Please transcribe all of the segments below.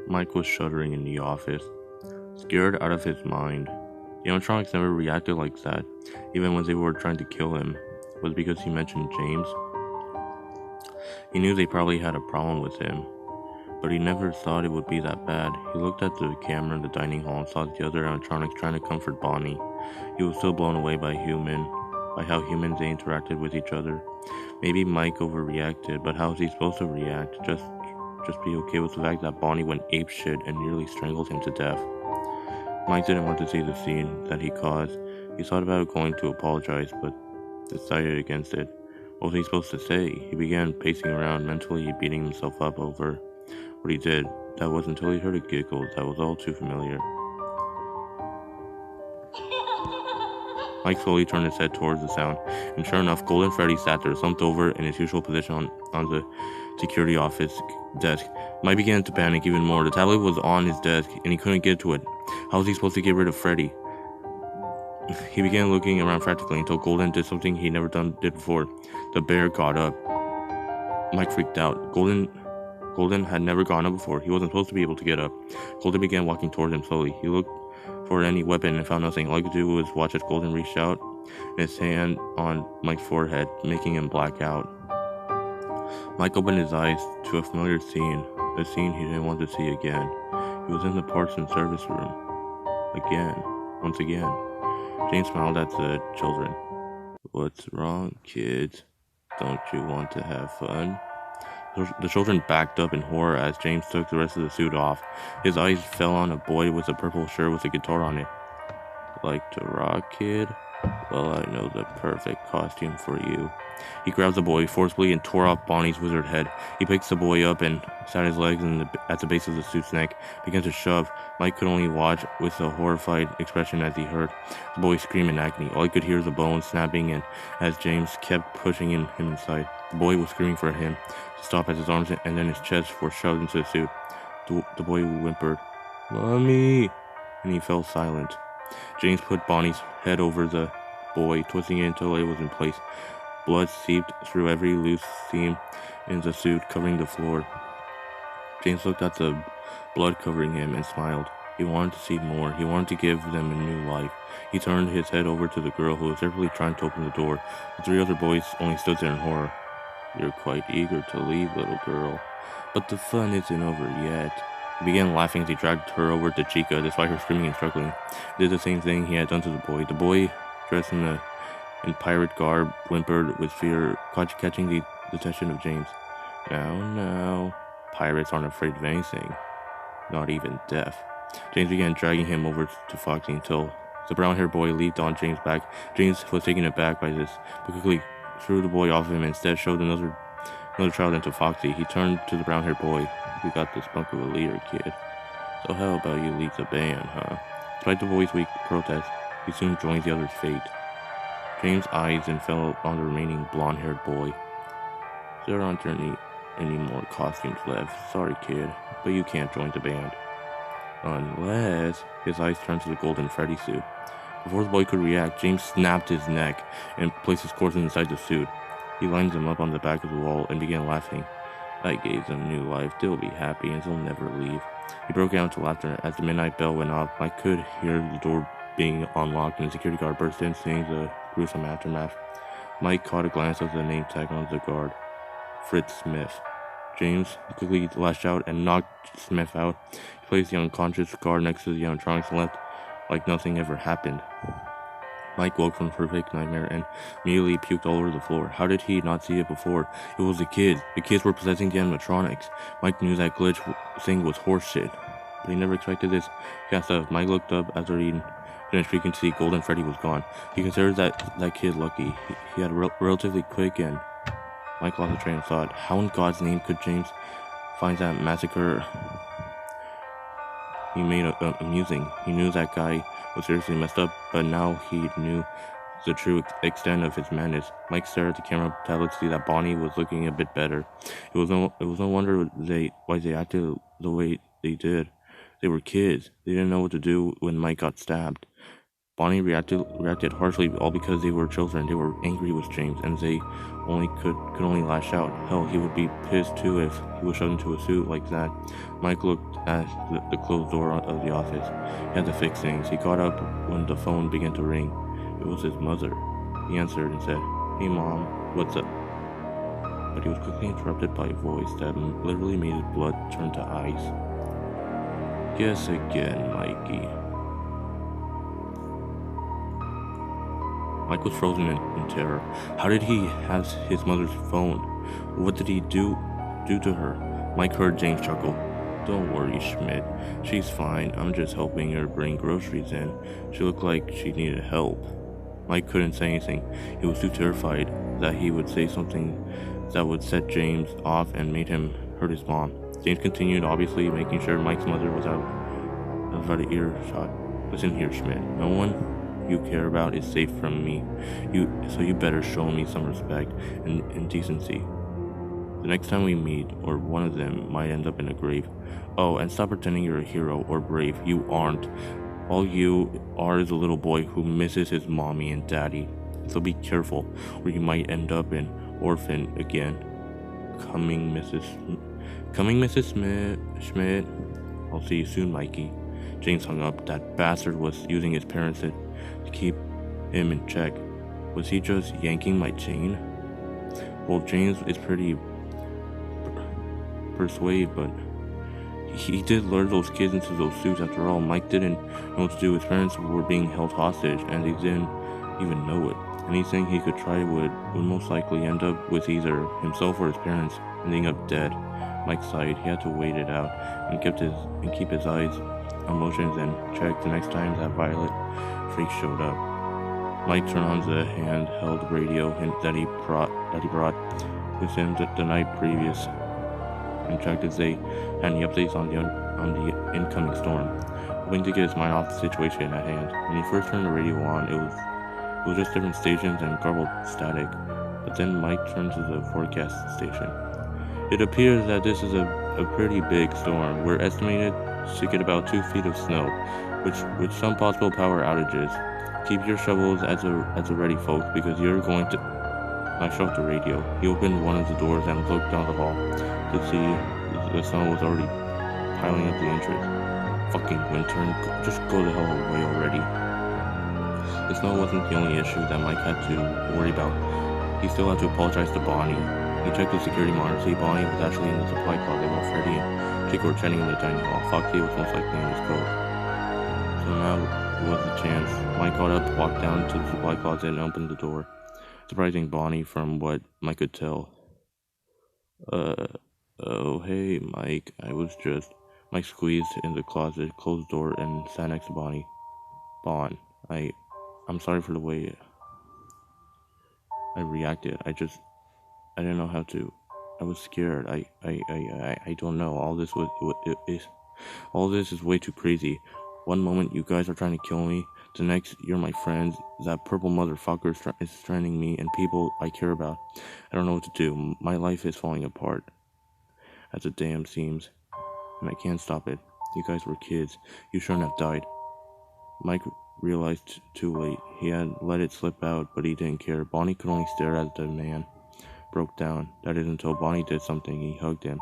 Mike was shuddering in the office, scared out of his mind. The animatronics never reacted like that, even when they were trying to kill him. Was it because he mentioned James? He knew they probably had a problem with him, but he never thought it would be that bad. He looked at the camera in the dining hall and saw the other animatronics trying to comfort Bonnie. He was still blown away by how humans they interacted with each other. Maybe Mike overreacted, but how was he supposed to react? Just be okay with the fact that Bonnie went apeshit and nearly strangled him to death. Mike didn't want to see the scene that he caused. He thought about going to apologize, but decided against it. What was he supposed to say? He began pacing around, mentally beating himself up over what he did. That was until he heard a giggle that was all too familiar. Mike slowly turned his head towards the sound, and sure enough, Golden Freddy sat there, slumped over in his usual position on the security office desk. Mike began to panic even more. The tablet was on his desk, and he couldn't get to it. How was he supposed to get rid of Freddy? He began looking around frantically until Golden did something he never did before. The bear got up. Mike freaked out. Golden had never gone up before. He wasn't supposed to be able to get up. Golden began walking towards him slowly. He looked for any weapon and found nothing. All he could do was watch as Golden reached out his hand on Mike's forehead, making him black out. Mike opened his eyes to a familiar scene, a scene he didn't want to see again. He was in the parts and service room. Once again. James smiled at the children. "What's wrong, kids? Don't you want to have fun?" The children backed up in horror as James took the rest of the suit off. His eyes fell on a boy with a purple shirt with a guitar on it. "Like to rock, kid? Well, I know the perfect costume for you." He grabbed the boy forcibly and tore off Bonnie's wizard head. He picked the boy up and sat his legs at the base of the suit's neck, began to shove. Mike could only watch with a horrified expression as he heard the boy scream in agony. All he could hear was the bones snapping, and as James kept pushing him inside, the boy was screaming for him to stop as his arms and then his chest were shoved into the suit. The boy whimpered, "Mommy," and he fell silent. James put Bonnie's head over the boy, twisting it until it was in place. Blood seeped through every loose seam in the suit, covering the floor. James looked at the blood covering him and smiled. He wanted to see more. He wanted to give them a new life. He turned his head over to the girl who was desperately trying to open the door. The three other boys only stood there in horror. "You're quite eager to leave, little girl. But the fun isn't over yet." He began laughing as he dragged her over to Chica, despite her screaming and struggling. He did the same thing he had done to the boy. The boy, dressed in pirate garb, whimpered with fear, catching the attention of James. Now, pirates aren't afraid of anything, not even death." James began dragging him over to Foxy until the brown-haired boy leaped on James' back. James was taken aback by this, but quickly threw the boy off him and instead shoved another child into Foxy. He turned to the brown-haired boy. "You got the spunk of a leader, kid. So how about you lead the band, huh?" Despite the boy's weak protest, he soon joined the other's fate. James' eyes then fell on the remaining blonde-haired boy. "There aren't any more costumes left. Sorry, kid, but you can't join the band. Unless..." His eyes turned to the Golden Freddy suit. Before the boy could react, James snapped his neck and placed his corpse inside the suit. He lined them up on the back of the wall and began laughing. "I gave them new life. They'll be happy and they'll never leave." He broke out into laughter. As the midnight bell went off, Mike could hear the door being unlocked and the security guard burst in, seeing the gruesome aftermath. Mike caught a glance of the name tag on the guard. Fritz Smith. James quickly lashed out and knocked Smith out. He placed the unconscious guard next to the animatronics and left like nothing ever happened. Mike woke from a perfect nightmare and immediately puked all over the floor. How did he not see it before? It was the kids. The kids were possessing the animatronics. Mike knew that glitch thing was horseshit, but he never expected this kind of stuff. Mike looked up after he finished speaking to see Golden Freddy was gone. He considered that kid lucky. He had relatively quick and Mike lost a train of thought. How in God's name could James find that massacre he made amusing? He knew that guy was seriously messed up, but now he knew the true extent of his madness. Mike stared at the camera tablet to see that Bonnie was looking a bit better. It was no wonder why they acted the way they did. They were kids. They didn't know what to do when Mike got stabbed. Bonnie reacted harshly, all because they were children. They were angry with James, and they could only lash out. Hell, he would be pissed too if he was shoved into a suit like that. Mike looked at the closed door of the office. He had to fix things. He got up when the phone began to ring. It was his mother. He answered and said, "Hey Mom, what's up?" But he was quickly interrupted by a voice that literally made his blood turn to ice. "Guess again, Mikey." Mike was frozen in terror. How did he have his mother's phone? What did he do to her? Mike heard James chuckle. "Don't worry, Schmidt. She's fine. I'm just helping her bring groceries in. She looked like she needed help." Mike couldn't say anything. He was too terrified that he would say something that would set James off and made him hurt his mom. James continued, obviously making sure Mike's mother was out of earshot. "Listen here, Schmidt. No one you care about is safe from me. So you better show me some respect and decency. The next time we meet, or one of them might end up in a grave. Oh, and stop pretending you're a hero or brave. You aren't. All you are is a little boy who misses his mommy and daddy. So be careful, or you might end up an orphan again. Coming, Mrs. Schmidt. I'll see you soon, Mikey." James hung up. That bastard was using his parents to keep him in check. Was he just yanking my chain? Well, James is pretty persuasive, but he did lure those kids into those suits after all. Mike didn't know what to do. His parents were being held hostage, and they didn't even know it. Anything he could try would most likely end up with either himself or his parents ending up dead. Mike sighed. He had to wait it out and keep his eyes on motions and check the next time that Violet freak showed up. Mike turned on the handheld radio that he brought with him the night previous and checked if they had any updates on the incoming storm, hoping to get his mind off the situation at hand. When he first turned the radio on, it was just different stations and garbled static. But then Mike turned to the forecast station. "It appears that this is a pretty big storm. We're estimated to get about 2 feet of snow, with some possible power outages. Keep your shovels at the ready, folks, because you're going to..." I shut off the radio. He opened one of the doors and looked down the hall to see the snow was already piling up the entrance. Fucking winter, just go the hell away already. The snow wasn't the only issue that Mike had to worry about. He still had to apologize to Bonnie. He checked the security monitor to see Bonnie was actually in the supply closet while Freddy and Chico were chatting in the dining hall. Foxy was most likely in his coat. So now was the chance. Mike got up, walked down to the supply closet, and opened the door, surprising Bonnie from what Mike could tell. Oh, hey, Mike. Mike squeezed in the closet, closed the door, and sat next to Bonnie. I'm sorry for the way I reacted. I didn't know how to. I was scared. I don't know. All this is way too crazy. One moment you guys are trying to kill me, the next you're my friends. That purple motherfucker is stranding me and people I care about. I don't know what to do. My life is falling apart, as it damn seems, and I can't stop it. You guys were kids. You shouldn't have died. Mike realized too late. He had let it slip out, but he didn't care. Bonnie could only stare as the man broke down. That is until Bonnie did something. He hugged him.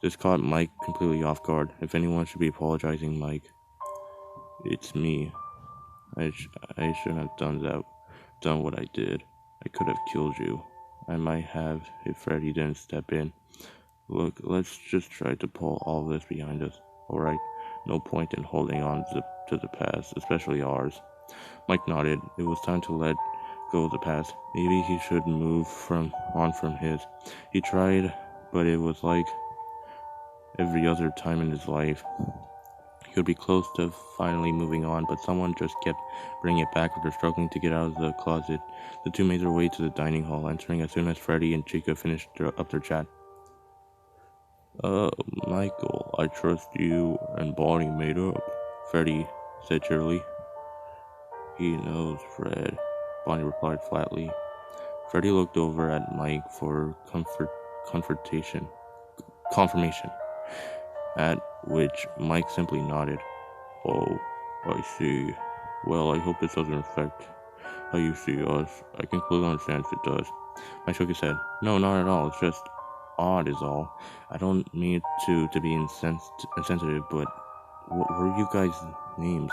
This caught Mike completely off guard. If anyone should be apologizing, Mike, it's me. I shouldn't have done what I did. I could have killed you. I might have if Freddy didn't step in. Look, let's just try to pull all this behind us, alright? No point in holding on to the past, especially ours. Mike nodded. It was time to let go of the past. Maybe he should move on from his. He tried, but it was like every other time in his life. He would be close to finally moving on, but someone just kept bringing it back after struggling to get out of the closet. The two made their way to the dining hall, entering as soon as Freddy and Chica finished up their chat. Michael, I trust you and Bonnie made up, Freddy said cheerily. He knows, Fred, Bonnie replied flatly. Freddy looked over at Mike for confirmation, at which Mike simply nodded. Oh, I see. Well, I hope this doesn't affect how you see us. I can clearly understand if it does. Mike shook his head. No, not at all. It's just odd is all. I don't mean to be insensitive, but what were you guys' names?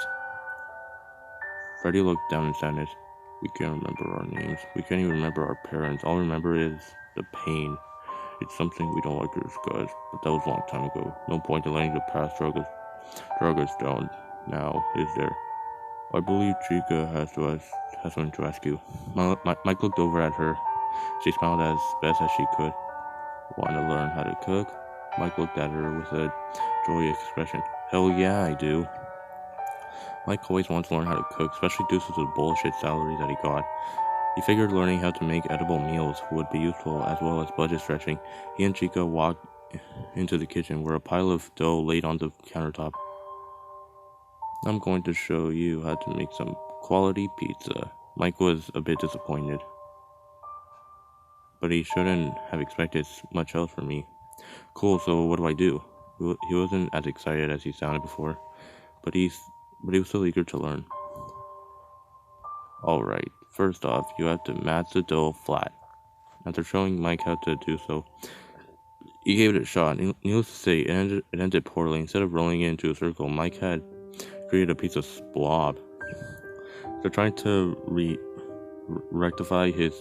Freddy looked down in sadness. We can't remember our names. We can't even remember our parents. All I remember is the pain. It's something we don't like to discuss, but that was a long time ago. No point in letting the past drag us down now, is there? I believe Chica has something to ask you. Mike looked over at her. She smiled as best as she could. Want to learn how to cook? Mike looked at her with a joyous expression. Hell yeah, I do. Mike always wanted to learn how to cook, especially due to the bullshit salary that he got. He figured learning how to make edible meals would be useful as well as budget stretching. He and Chica walked into the kitchen where a pile of dough laid on the countertop. I'm going to show you how to make some quality pizza. Mike was a bit disappointed, but he shouldn't have expected much else from me. Cool, so what do I do? He wasn't as excited as he sounded before, but he was still eager to learn. Alright, first off, you have to mat the dough flat. After showing Mike how to do so, he gave it a shot. Needless to say, it ended poorly. Instead of rolling it into a circle, Mike had created a piece of blob. After trying to rectify his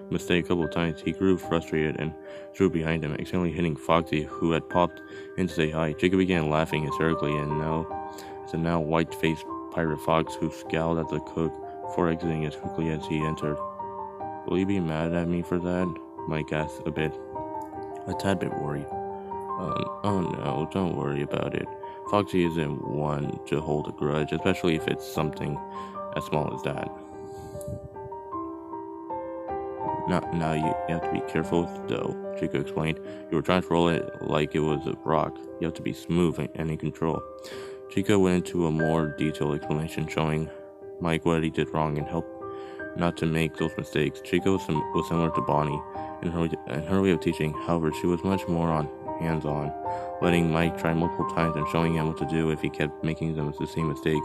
mistake a couple of times, he grew frustrated and threw behind him, accidentally hitting Foxy, who had popped in to say hi. Jacob began laughing hysterically, and now white-faced pirate Fox, who scowled at the cook before exiting as quickly as he entered. Will you be mad at me for that? Mike asked, a tad bit worried. Oh no, don't worry about it. Foxy isn't one to hold a grudge, especially if it's something as small as that. Now you have to be careful with the dough, Chico explained. You were trying to roll it like it was a rock. You have to be smooth and in control. Chico went into a more detailed explanation, showing Mike what he did wrong and helped not to make those mistakes. Chico was similar to Bonnie in her way of teaching. However, she was much more hands-on, letting Mike try multiple times and showing him what to do if he kept making the same mistake.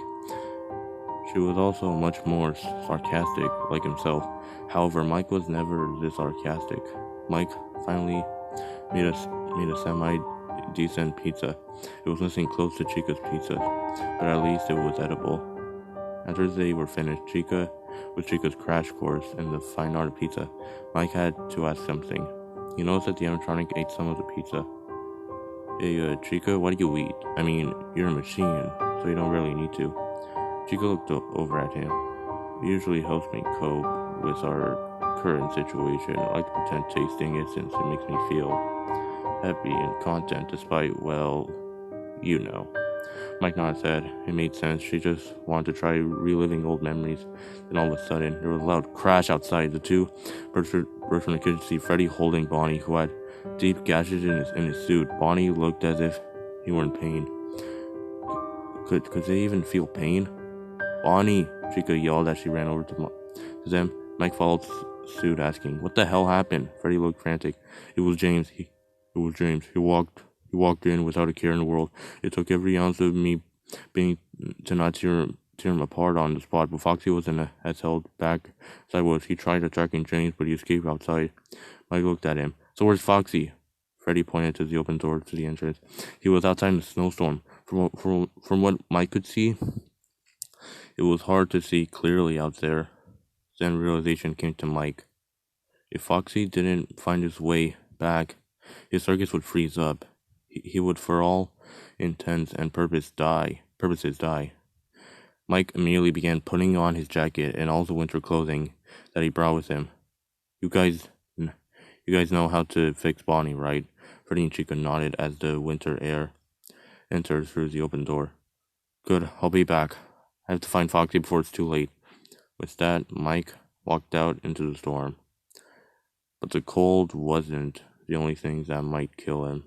She was also much more sarcastic, like himself. However, Mike was never this sarcastic. Mike finally made a semi-decent pizza. It was missing close to Chica's pizza, but at least it was edible. After they were finished, with Chica's crash course in the fine art of pizza, Mike had to ask something. He noticed that the animatronic ate some of the pizza. Hey, Chica, what do you eat? I mean, you're a machine, so you don't really need to. Chica looked over at him. It usually helps me cope with our current situation. I like to pretend tasting it since it makes me feel happy and content despite, well, you know. Mike nodded his head. It made sense. She just wanted to try reliving old memories. Then all of a sudden, there was a loud crash outside. The two burst from the kitchen to see Freddy holding Bonnie, who had deep gashes in his suit. Bonnie looked as if he were in pain. Could they even feel pain? Bonnie! Chica yelled as she ran over to them. Mike followed suit, asking, "What the hell happened?" Freddy looked frantic. It was James. He walked in without a care in the world. It took every ounce of me being to not tear him apart on the spot, but Foxy wasn't as held back as I was. He tried attacking James, but he escaped outside. Mike looked at him. So where's Foxy? Freddy pointed to the open door to the entrance. He was outside in the snowstorm. From what Mike could see, it was hard to see clearly out there. Then realization came to Mike. If Foxy didn't find his way back, his circuits would freeze up. He would, for all intents and purposes, die. Mike immediately began putting on his jacket and all the winter clothing that he brought with him. You guys know how to fix Bonnie, right? Freddy and Chica nodded as the winter air entered through the open door. Good, I'll be back. I have to find Foxy before it's too late. With that, Mike walked out into the storm. But the cold wasn't the only thing that might kill him.